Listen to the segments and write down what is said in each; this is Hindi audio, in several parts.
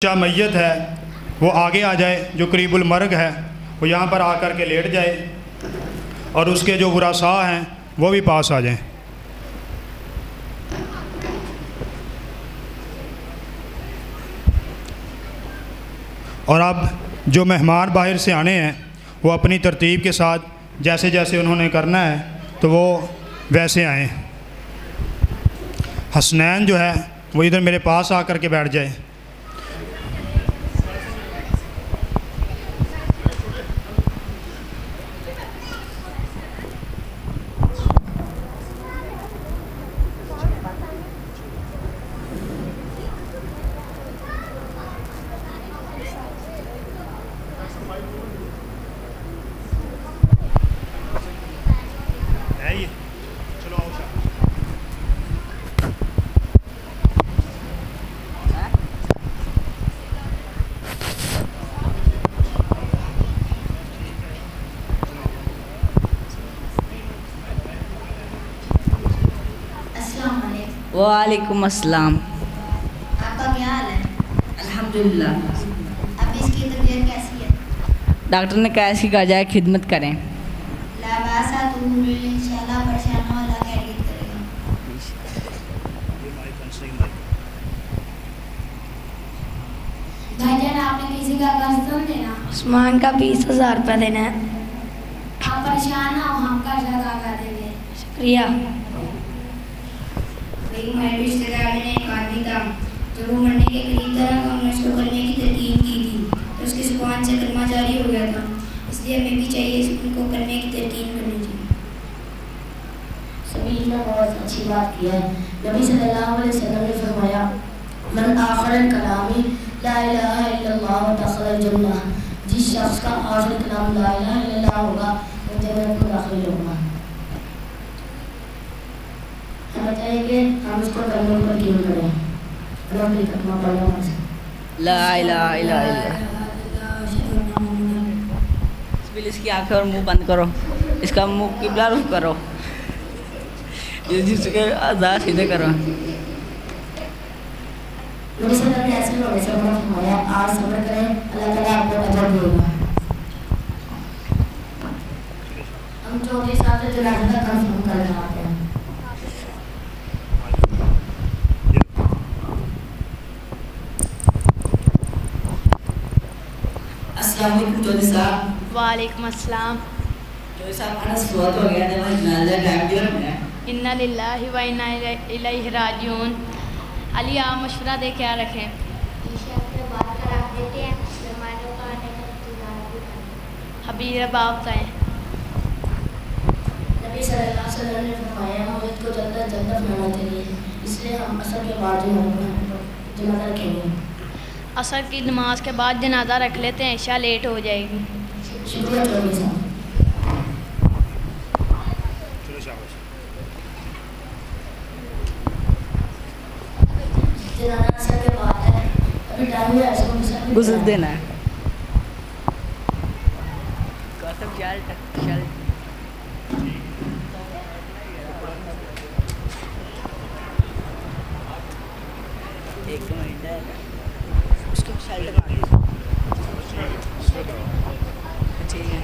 बच्चा मैयत है वो आगे आ जाए, जो करीबुल मर्ग है वो यहाँ पर आकर के लेट जाए और उसके जो वरासा हैं वो भी पास आ जाएं। और अब जो मेहमान बाहर से आने हैं वो अपनी तरतीब के साथ जैसे जैसे उन्होंने करना है तो वो वैसे आएँ। हसनैन जो है वो इधर मेरे पास आकर के बैठ जाए। वालेकुम अस्सलाम। आपका क्या हाल है? अल्हम्दुलिल्लाह। अब इसकी तबीयत कैसी है? डॉक्टर ने कहा इसकी गजाए खिदमत करें। लाबासा तो इंशाल्लाह परेशान हो, अल्लाह खैरियत करेगा। भाईजान आपने किसी का कर्ज तो देना? उस्मान का 20,000 रुपया देना है। आप परेशान ना हो, हम कर्ज अदा कर देंगे। शुक्रिया। हमारे रिश्तेदार में एक आदमी था, जब वो मरने के करीब था तो हमने उसको करने की तरकीब की थी, तो उसकी जुबान से कलमा जारी हो गया था। इसलिए हमें भी चाहिए उनको करने की तरकीब करनी चाहिए। सभी ने बहुत अच्छी बात की है। नबी सल्लल्लाहु अलैहि वसल्लम ने फरमाया, मन आखिर कलामी ला इलाहा इल्लल्लाह दखल जन्नह, जिस शख्स का आखिरी कलाम ला इलाहा इल्लल्लाह होगा वो जन्नत में दाखिल होगा। हमें चाहिए कि हम इसको करने पर कीम करें। रब्बी कलमा पढ़ो ला इलाहा इल्लल्लाह। इसकी आंखें और मुंह बंद करो, इसका मुंह किबला रुख करो, जिसके आज़ाद सीधे करो। नबी सल्लल्लाहु अलैहि वसल्लम ने फरमाया, आज सब्र करें, अल्लाह ताला आपको अजर देगा। हम चौथे साल से जनाज़ा का कंफर्म कर रहे हैं। अस्सलामुअलैकुम चौधरी साहब। वालेकुम अस्सलाम। चौधरी साहब खाना शुरुआत हो गया है, जनाजा टाइम दिया हमने। इन्ना लिल्लाहि व इन्ना इलैहि राजिऊन। अली आप मशवरा दे क्या रखें? ईशा के बाद का रख देते हैं, मेहमानों का आने का इंतजार भी करें। हबीर बाप का है। नबी सल्लल्लाहु अलैहि वसल्लम ने फरमाया, मौत को जल्द जन्नत में आना चाहिए, इसलिए हम असर के बाद जनाजा रखेंगे। असर की नमाज के बाद जनाजा रख लेते हैं, ईशा लेट हो जाएगी। शुक्रिया चौधरी साहब। जनाजा असर के बाद है, अभी टाइम है, इसको गुस्ल देना है। कसम चल चल एक मिनट है, उसको शर्ट लगा ठीक है।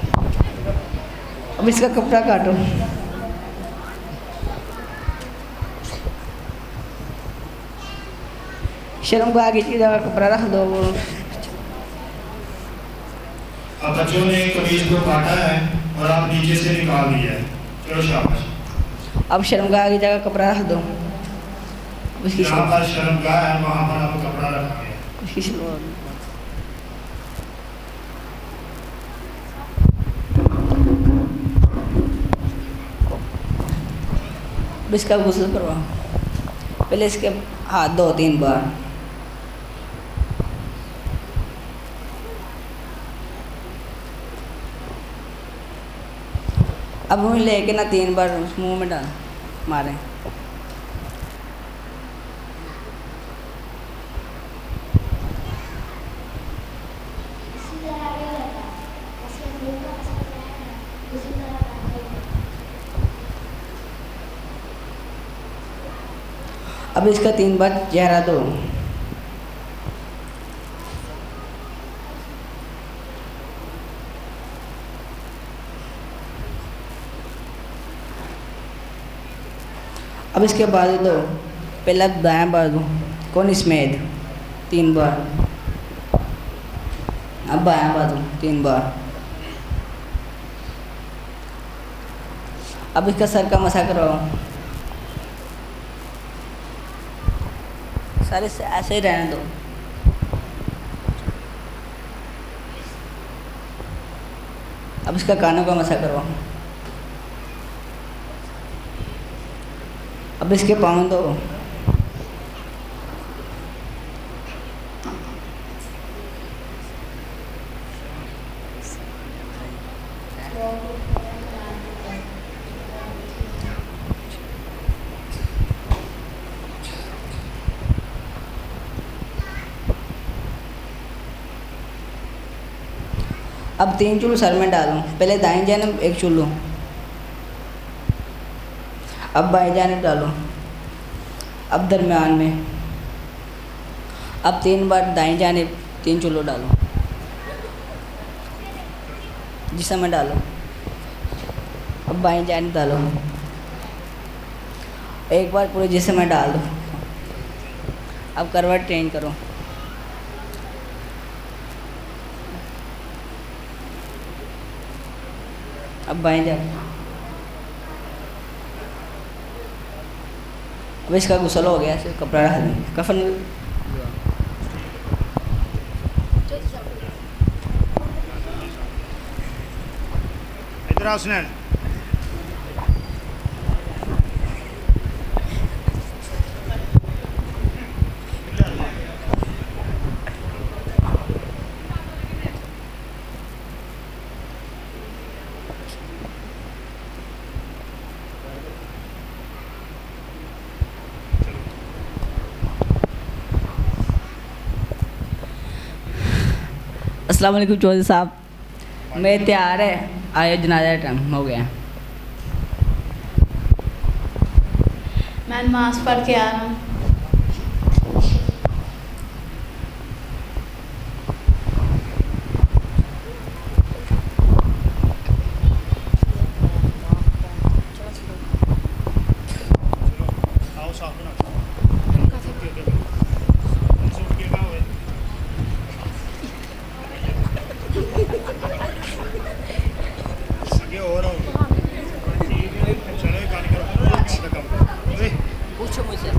अब इसका कपड़ा काटो। शर्म को आगे की जगह कपड़ा रख दो। अब बच्चों ने कमीज को काटा है और आप नीचे से निकाल दिया है। चलो शाबाश। अब शर्म को आगे जगह कपड़ा रख दो। उसकी जहाँ पर शर्मगाह है वहाँ पर आप कपड़ा रखा है। उसकी शर्म इसका गुस्ल करवाओ। पहले इसके हाथ 2-3 बार। अब मुँह लेके ना 3 बार उस मुंह में डाल मारें। अब इसका 3 बार चेहरा दो। अब इसके बाजू दो, पहला दायां बाजू कौन इसमें 3 बार, अब बायां बाजू 3 बार। अब इसका सर का मसा कराओ, सारे ऐसे ही रहने दो। अब इसका कानों का मसा करो। अब इसके पाँव दो, अब 3 चुल्लू सर में डालो, पहले दाएं जानिब 1 चुल्लू, अब बाएं जानिब डालो, अब दरमियान में, अब 3 बार दाएं जानिब 3 चुल्लू डालो, जिसम में डालो, अब बाएं जानिब डालो, एक बार पूरे जिसम में डाल दो। अब करवट चेंज करो, अब बाएं जाओ। अब इसका गुस्ल हो गया, सिर्फ कपड़ा डाल दें, कफन इधर आओ सुनैन। अस्सलाम वालेकुम चौधरी साहब, मैं तैयार है, आए जनाजा टाइम हो गया। मैं नमाज़ पढ़ के आ रहा हूँ। आओ साफ बना आगे और आओ। चलो एक गाड़ी करो, अपना काम करो। ए, पूछो मुझसे।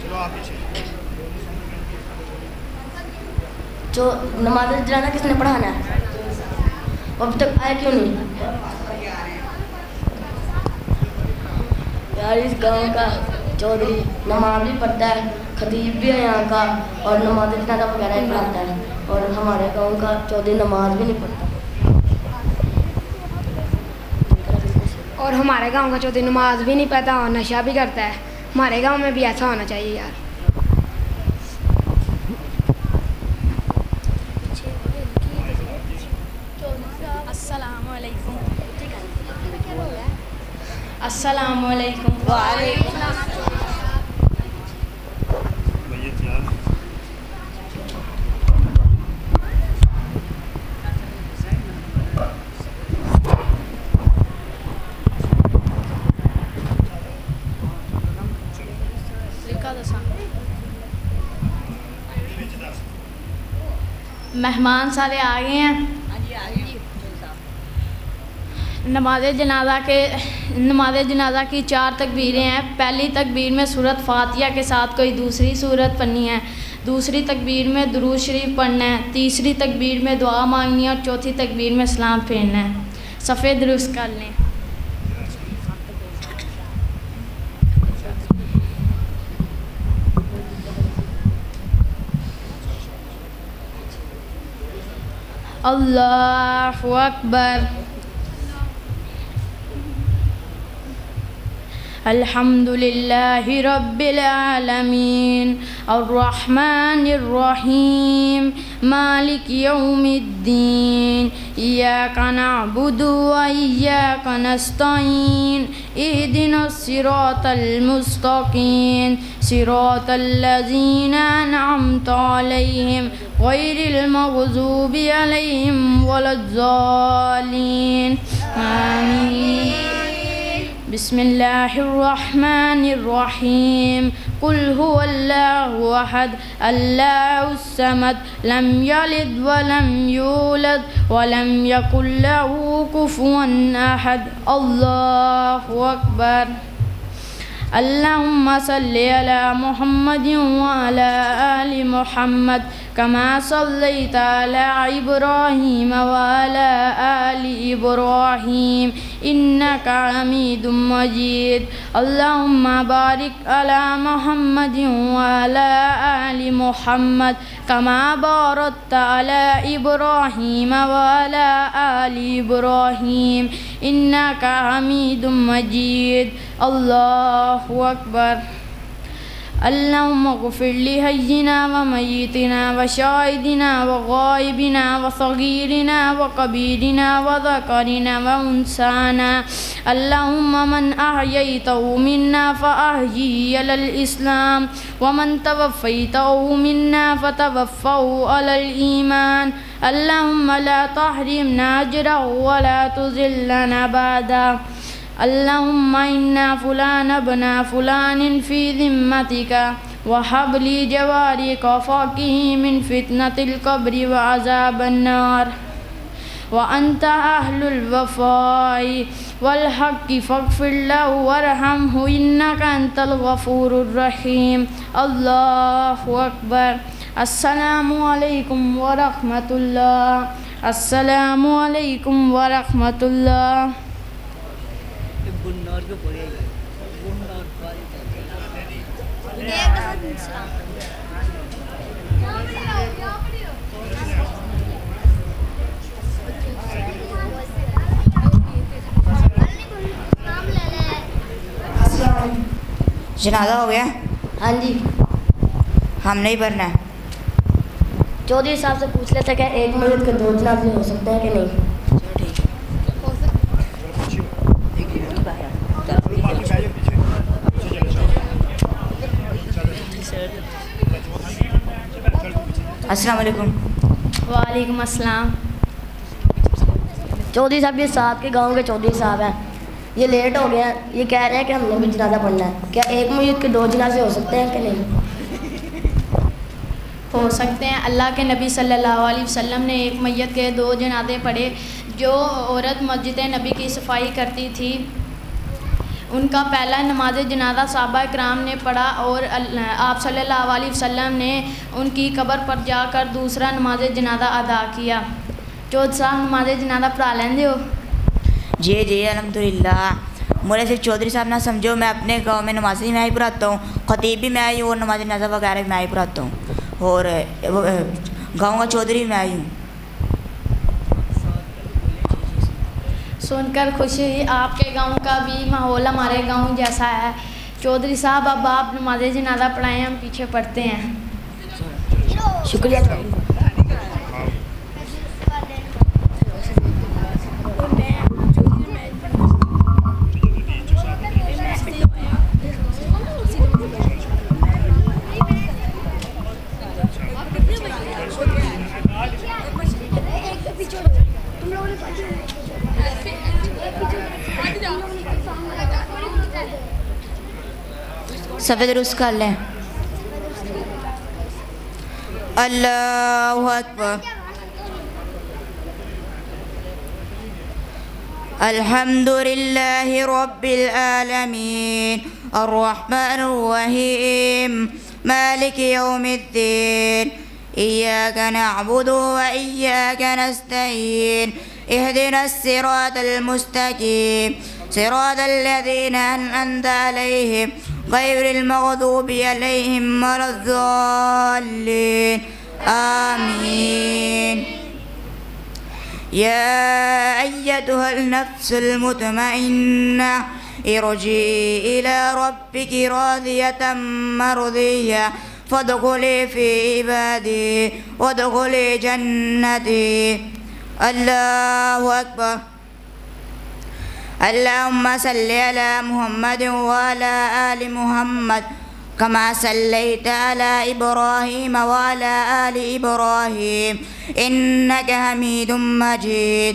चलो आप पीछे। जो नमाज जनाजा किसने पढ़ाना है, वो अब तक आया क्यों नहीं? यार इस गांव का चौधरी नमाज भी पढ़ता है, खतीब भी है यहाँ का, और नमाज जनाजा वगैरह भी पढ़ाता है, और हमारे गांव का चौधरी नमाज भी नहीं पढ़ता। और हमारे गांव का चौधरी नमाज भी नहीं पढ़ता और नशा भी करता है। हमारे गांव में भी ऐसा होना चाहिए यार। अस्सलामुअलैकुम। अस्सलामुअलैकुम। वालेकुम भैया तैयार। मेहमान सारे आ गए हैं। नमाज जनाजा की 4 तकबीरें हैं। पहली तकबीर में सूरत फातिहा के साथ कोई दूसरी सूरत पढ़नी है, दूसरी तकबीर में दुरूद शरीफ पढ़ना है, तीसरी तकबीर में दुआ मांगनी है और चौथी तकबीर में सलाम फेरना है। सफ़े दुरुस्त कर लें। अल्लाहु अकबर। अल्हम्दुलिल्लाहि रब्बिल आलमीन अर्रहमानिर रहीम मालिक यौमिद्दीन इय्याका नअबुदु व इय्याका नस्तईन इहदिनस सिरातल मुस्तकीम सिरातल लज़ीना अनअमता अलैहिम गैरिल मग़ज़ूबि अलैहिम वलद्दालीन। आमीन। बिस्मिल्लाहिर्रहमानिर्रहीम। कुल हुवल्लाहु अहद अल्लाहुस समद लम यलिद वलम यूलद वलम यकुल लहू कुफुवन अहद। अल्लाहु अकबर। अल्लाहुम्मा सल्लि अला मुहम्मदिन व अला आलि मुहम्मद कमा सल्लैता अला इब्राहीम व अला आलि इब्राहीम इन्नका हमीदुम मजीद। अल्लाहुम्मा बारिक अला मुहम्मदिन व अला आलि मुहम्मद कमा बारकता अला इब्राहीम व अला आलि इब्राहीम इन्नका हमीदुम मजीद। अल्लाहु अकबर। अल्लाहुम्मा ग़फ़िर लि हय्यिना व मय्यितिना व शाहिदिना व ग़ाइबिना व सग़ीरिना व कबीरिना व ज़करिना व उन्साना। अल्लाहुम्मा मन अहयैतहु मिन्ना फ़अहयिही अलल इस्लाम व मन तवफ़्फ़यतहु मिन्ना फ़तवफ़्फ़हु अलल ईमान। अल्लाहुम्मा ला तहरिमना अजरहु व ला तुज़िल्लना बअदा। अल्लाहुम्मा इन्ना फुलान बना फुलानिन फ़ी ज़िम्मतिका व हबली जवारिक फ़क़ीही मिन फ़ितनतिल क़ब्रि व अज़ाबन नार व अंत अहलुल वफ़ाई वल हक़्क़ि फ़ग़फ़िर लहु वरहमहु इन्नका अंतल गफ़ूरुर रहीम। अल्लाहु अकबर। अस्सलामु अलैकुम व रहमतुल्लाह। अस्सलामु अलैकुम व रहमतुल्लाह। जनाजा हो गया? हाँ जी। हम नहीं पढ़ना है। चौधरी साहब से पूछ लेते क्या एक मय्यत के 2 जनाजे हो सकते हैं कि नहीं? अस्सलाम वालेकुम। वालेकुम अस्सलाम। चौधरी साहब ये साहब के गांव के चौधरी साहब हैं, ये लेट हो गए हैं, ये कह रहे हैं कि हमने भी जनाजा पढ़ना है। क्या एक मय्यत के 2 जनाजे हो सकते हैं कि नहीं? हो सकते हैं। अल्लाह के नबी सल्लल्लाहु अलैहि वसल्लम ने एक मय्यत के 2 जनाजे पढ़े। जो औरत मस्जिद नबी की सफाई करती थी उनका पहला नमाज जनाजा सहाबा कराम ने पढ़ा और आप सल्लल्लाहु अलैहि वसल्लम ने उनकी कब्र पर जाकर दूसरा नमाज जनाजा अदा किया। चौधरी साहब नमाज जनाजा पढ़ा लेंदे हो? जी जी अल्हम्दुलिल्लाह। मुझे सिर्फ चौधरी साहब ना समझो, मैं अपने गांव में नमाज़ मैं ही पढ़ाता हूँ, ख़तीब भी मैं ही हूँ और नमाज जनाजा वगैरह भी मैं ही पढ़ाता हूँ और गांव का चौधरी मैं ही हूँ। सुनकर खुशी हुई। आपके गांव का भी माहौल हमारे गांव जैसा है। चौधरी साहब अब आप नमाज जनाजा पढ़ाएं, हम पीछे पढ़ते हैं। शुक्रिया। सफ़े दुरुस्त कर लें। अल्लाहु अकबर। अल्हम्दुलिल्लाहि रब्बिल आलमीन अर्रहमानिर रहीम मालिकि यौमिद्दीन इय्याका नअबुदु व इय्याका नस्तईन इहदिनस सिरातल मुस्तकीम सिरातल लज़ीना अनअमता अलैहिम गैरिल मग़दूबि अलैहिम वलद्दाल्लीन आमीन। या अय्यतुहल नफ्सुल मुतमइन्ना इरजी इला रब्बिकी रादियतम मर्दिया फदखुली फी इबादी वदखुली जन्नती। अल्लाहु अकबर। अल्लाहुम्मा सल्लि अला मुहम्मद व अला आलि मुहम्मद कमा सल्लैता अला इब्राहीम व अला आलि इब्राहीम इन्नका हमीदुम मजीद।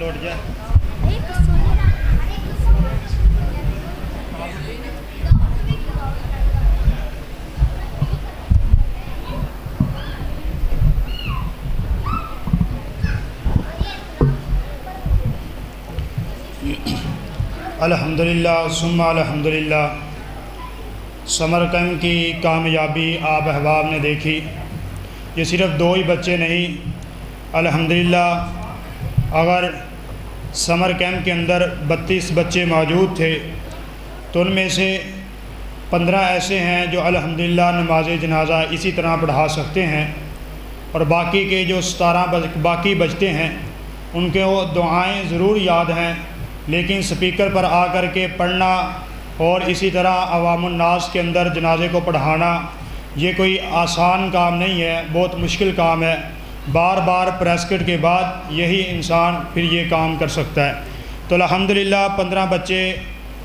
लौट जा। अल्हम्दुलिल्लाह सुम्मा अल्हम्दुलिल्लाह। समर कैंप की कामयाबी आप अहबाब ने देखी। ये सिर्फ़ 2 ही बच्चे नहीं, अल्हम्दुलिल्लाह अगर समर कैंप के अंदर 32 बच्चे मौजूद थे तो उनमें से 15 ऐसे हैं जो अल्हम्दुलिल्लाह नमाज जनाज़ा इसी तरह पढ़ा सकते हैं, और बाकी के जो 17 बाकी बचते हैं उनके वो दुआएं ज़रूर याद हैं, लेकिन स्पीकर पर आकर के पढ़ना और इसी तरह अवामुन नास के अंदर जनाजे को पढ़ाना ये कोई आसान काम नहीं है, बहुत मुश्किल काम है। बार बार प्रेस्किट के बाद यही इंसान फिर ये काम कर सकता है। तो अल्हम्दुलिल्लाह 15 बच्चे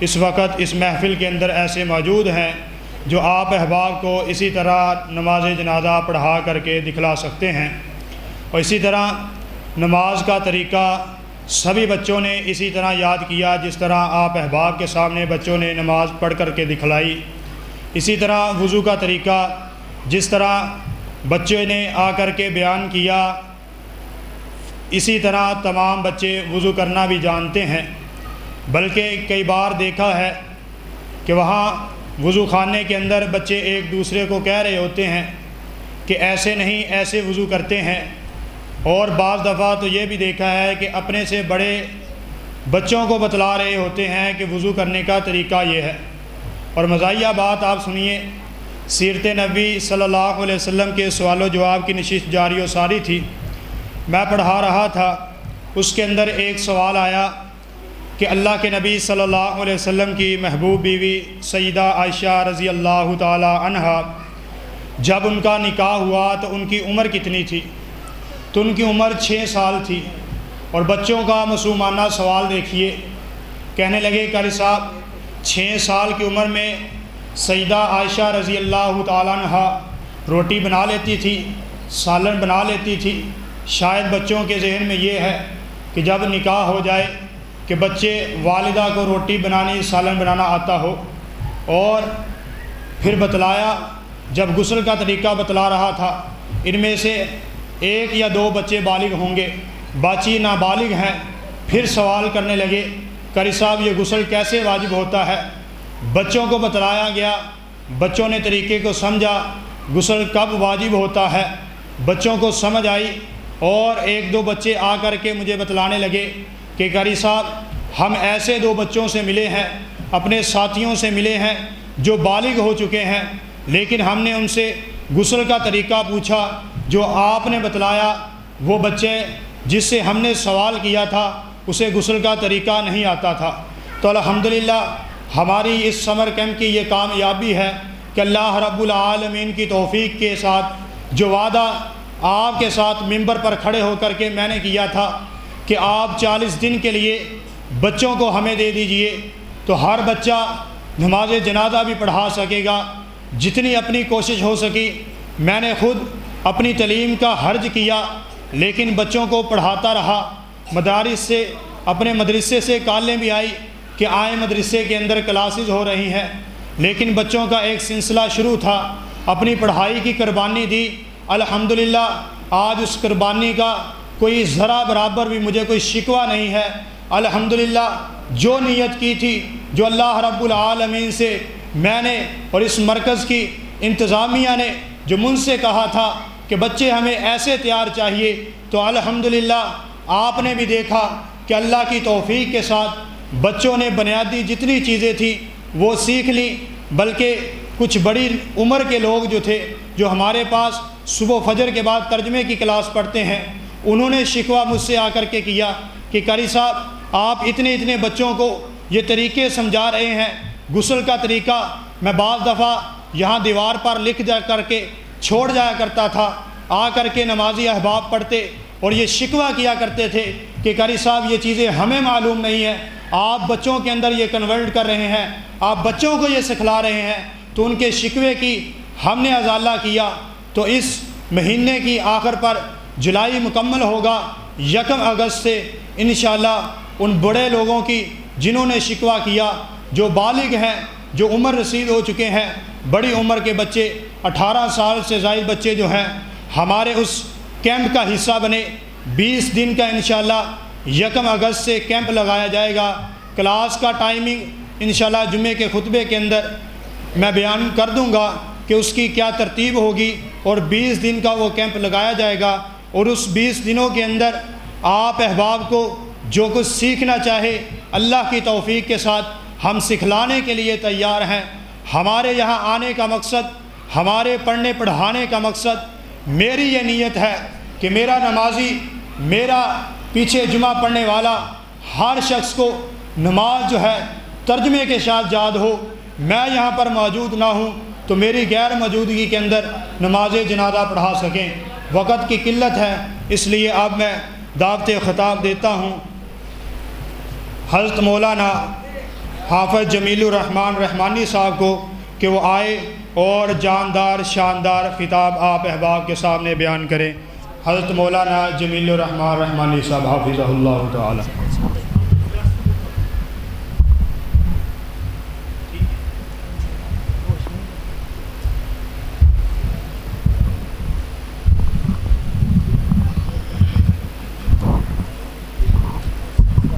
इस वक्त इस महफ़िल के अंदर ऐसे मौजूद हैं जो आप अहबाब को इसी तरह नमाज जनाजा पढ़ा करके दिखला सकते हैं। और इसी तरह नमाज का तरीक़ा सभी बच्चों ने इसी तरह याद किया जिस तरह आप अहबाब के सामने बच्चों ने नमाज़ पढ़ करके दिखलाई। इसी तरह वज़ू का तरीक़ा जिस तरह बच्चे ने आकर के बयान किया, इसी तरह तमाम बच्चे वज़ू करना भी जानते हैं। बल्कि कई बार देखा है कि वहाँ वज़ू खाने के अंदर बच्चे एक दूसरे को कह रहे होते हैं कि ऐसे नहीं ऐसे वज़ू करते हैं, और बाज़ दफ़ा तो ये भी देखा है कि अपने से बड़े बच्चों को बतला रहे होते हैं कि वज़ू करने का तरीक़ा ये है। और मज़ाहिया बात आप सुनिए, सीरत नबी सल्लल्लाहु अलैहि वसल्लम के सवाल जवाब की नशिस्त जारी व सारी थी। मैं पढ़ा रहा था, उसके अंदर एक सवाल आया कि अल्लाह के नबी सल्लल्लाहु अलैहि वसल्लम की महबूब बीवी सईदा आयशा रज़ी अल्लाह ताला अन्हा जब उनका निकाह हुआ तो उनकी उम्र कितनी थी? तो उनकी उम्र 6 साल थी। और बच्चों का मासूमाना सवाल देखिए, कहने लगे कारी साहब 6 साल की उम्र में सईदा आयशा रज़ी अल्लाह ताला अन्हा रोटी बना लेती थी, सालन बना लेती थी। शायद बच्चों के जहन में ये है कि जब निकाह हो जाए कि बच्चे वालिदा को रोटी बनानी सालन बनाना आता हो। और फिर बतलाया, जब गुस्ल का तरीक़ा बतला रहा था, इनमें से 1 या 2 बच्चे बालिग होंगे, बाकी नाबालिग हैं। फिर सवाल करने लगे कारी साहब ये गुस्ल कैसे वाजिब होता है? बच्चों को बतलाया गया, बच्चों ने तरीक़े को समझा, गुस्ल कब वाजिब होता है बच्चों को समझ आई। और 1-2 बच्चे आ कर के मुझे बतलाने लगे कि कारी साहब हम ऐसे 2 बच्चों से मिले हैं, अपने साथियों से मिले हैं जो बालिग हो चुके हैं, लेकिन हमने उनसे गुस्ल का तरीक़ा पूछा, जो आपने बतलाया वो बच्चे जिससे हमने सवाल किया था उसे गुस्ल का तरीक़ा नहीं आता था। तो अल्हम्दुलिल्लाह हमारी इस समर कैंप की ये कामयाबी है कि अल्लाह रब्बुल आलमीन की तौफ़ीक़ के साथ जो वादा आपके साथ मिंबर पर खड़े होकर के मैंने किया था कि आप 40 दिन के लिए बच्चों को हमें दे दीजिए, तो हर बच्चा नमाज जनाजा भी पढ़ा सकेगा। जितनी अपनी कोशिश हो सकी मैंने ख़ुद अपनी तलीम का हर्ज किया, लेकिन बच्चों को पढ़ाता रहा। मदारिस से, अपने मदरसे से कॉलें भी आई कि आए मदरसे के अंदर क्लासेस हो रही हैं, लेकिन बच्चों का एक सिलसिला शुरू था। अपनी पढ़ाई की कुर्बानी दी। अल्हम्दुलिल्लाह आज उस कुर्बानी का कोई ज़रा बराबर भी मुझे कोई शिकवा नहीं है। अल्हम्दुलिल्लाह जो नीयत की थी, जो अल्लाह रब्बुल आलमीन से मैंने और इस मरकज़ की इंतज़ामिया ने जो मुझसे कहा था कि बच्चे हमें ऐसे तैयार चाहिए, तो अल्हम्दुलिल्लाह आपने भी देखा कि अल्लाह की तौफ़ीक़ के साथ बच्चों ने बुनियादी जितनी चीज़ें थी वो सीख ली। बल्कि कुछ बड़ी उम्र के लोग जो थे, जो हमारे पास सुबह फजर के बाद तर्जमे की क्लास पढ़ते हैं, उन्होंने शिकवा मुझसे आकर के किया कि कारी साहब आप इतने इतने बच्चों को ये तरीक़े समझा रहे हैं। गुस्ल का तरीक़ा मैं बाज़ दफ़ा यहाँ दीवार पर लिख जा करके छोड़ जाया करता था। आ कर के नमाजी अहबाब पढ़ते और ये शिकवा किया करते थे कि कारी साहब ये चीज़ें हमें मालूम नहीं है, आप बच्चों के अंदर ये कन्वर्ट कर रहे हैं, आप बच्चों को ये सिखला रहे हैं। तो उनके शिकवे की हमने अजाला किया। तो इस महीने की आखिर पर जुलाई मुकम्मल होगा, 1 अगस्त से इंशाअल्लाह उन बड़े लोगों की जिन्होंने शिकवा किया, जो बालिग हैं, जो उम्र रसीद हो चुके हैं, बड़ी उम्र के बच्चे 18 साल से ज़ायद बच्चे जो हैं, हमारे उस कैंप का हिस्सा बने। 20 दिन का इंशाअल्लाह 1 अगस्त से कैंप लगाया जाएगा। क्लास का टाइमिंग इंशाअल्लाह जुम्मे के खुतबे के अंदर मैं बयान कर दूंगा कि उसकी क्या तरतीब होगी, और 20 दिन का वो कैंप लगाया जाएगा। और उस 20 दिनों के अंदर आप अहबाब को जो कुछ सीखना चाहे अल्लाह की तौफ़ीक़ के साथ हम सिखलाने के लिए तैयार हैं। हमारे यहाँ आने का मकसद, हमारे पढ़ने पढ़ाने का मकसद, मेरी ये नीयत है कि मेरा नमाजी, मेरा पीछे जुमा पढ़ने वाला हर शख्स को नमाज जो है तर्जमे के साथ याद हो। मैं यहाँ पर मौजूद ना हूँ तो मेरी गैर मौजूदगी के अंदर नमाज जनाजा पढ़ा सकें। वक़्त की किल्लत है, इसलिए अब मैं दावत ख़िताब देता हूँ हज़रत मौलाना हाफ़िज़ जमीलुर रहमान रहमानी साहब को कि वो आए और जानदार शानदार ख़िताब आप अहबाब के सामने बयान करें। हज़रत मौलाना जमीलुर रहमान रहमानी साहब हाफ़िज़हुल्लाह ताला।